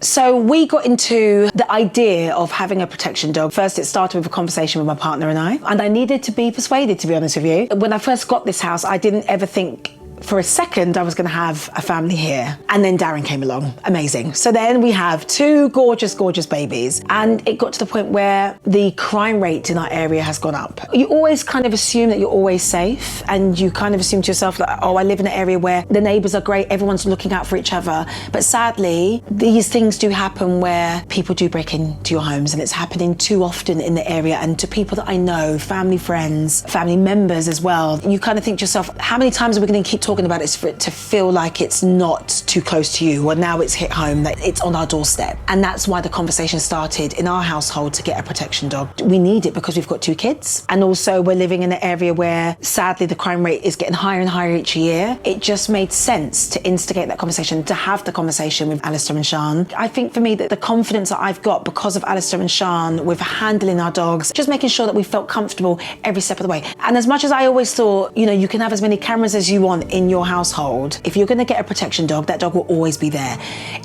So we got into the idea of having a protection dog. First, it started with a conversation with my partner and I needed to be persuaded, to be honest with you. When I first got this house, I didn't ever think for a second I was going to have a family here. And then Darren came along. Amazing. So then we have two gorgeous, gorgeous babies. And it got to the point where the crime rate in our area has gone up. You always kind of assume that you're always safe, and you kind of assume to yourself, like, oh, I live in an area where the neighbours are great, everyone's looking out for each other. But sadly, these things do happen where people do break into your homes, and it's happening too often in the area, and to people that I know, family, friends, family members as well. You kind of think to yourself, how many times are we going to keep talking about it for it to feel like it's not too close to you, or now it's hit home, that it's on our doorstep? And that's why the conversation started in our household to get a protection dog. We need it because we've got two kids, and also we're living in an area where sadly the crime rate is getting higher and higher each year. It just made sense to instigate that conversation, to have the conversation with Alistair and Sian. I think for me that the confidence that I've got because of Alistair and Sian with handling our dogs, just making sure that we felt comfortable every step of the way. And as much as I always thought, you know, you can have as many cameras as you want in your household, if you're going to get a protection dog, that dog will always be there.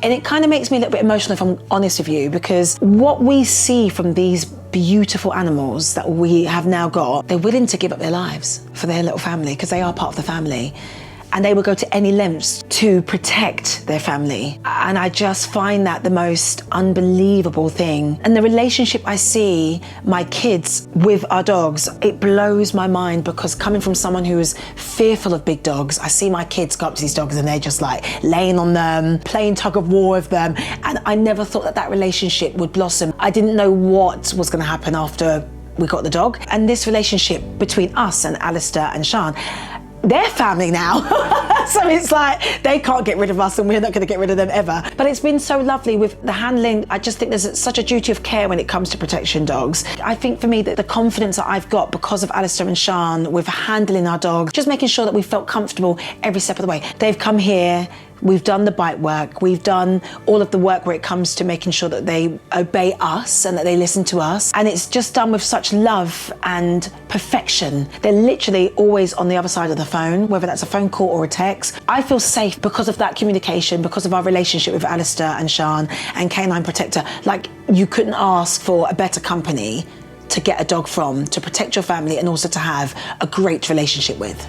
And it kind of makes me a little bit emotional, if I'm honest with you, because what we see from these beautiful animals that we have now got, they're willing to give up their lives for their little family because they are part of the family. And they will go to any lengths to protect their family. And I just find that the most unbelievable thing. And the relationship I see my kids with our dogs, it blows my mind, because coming from someone who is fearful of big dogs, I see my kids go up to these dogs and they're just like laying on them, playing tug of war with them. And I never thought that that relationship would blossom. I didn't know what was going to happen after we got the dog. And this relationship between us and Alistair and Sian, they're family now. So it's like they can't get rid of us and we're not going to get rid of them ever. But it's been so lovely with the handling. I just think there's such a duty of care when it comes to protection dogs. I think for me that the confidence that I've got because of Alistair and Sian with handling our dogs, just making sure that we felt comfortable every step of the way. They've come here, we've done the bite work, we've done all of the work where it comes to making sure that they obey us and that they listen to us. And it's just done with such love and perfection. They're literally always on the other side of the phone, whether that's a phone call or a text. I feel safe because of that communication, because of our relationship with Alistair and Sian and Canine Protector. Like, you couldn't ask for a better company to get a dog from, to protect your family and also to have a great relationship with.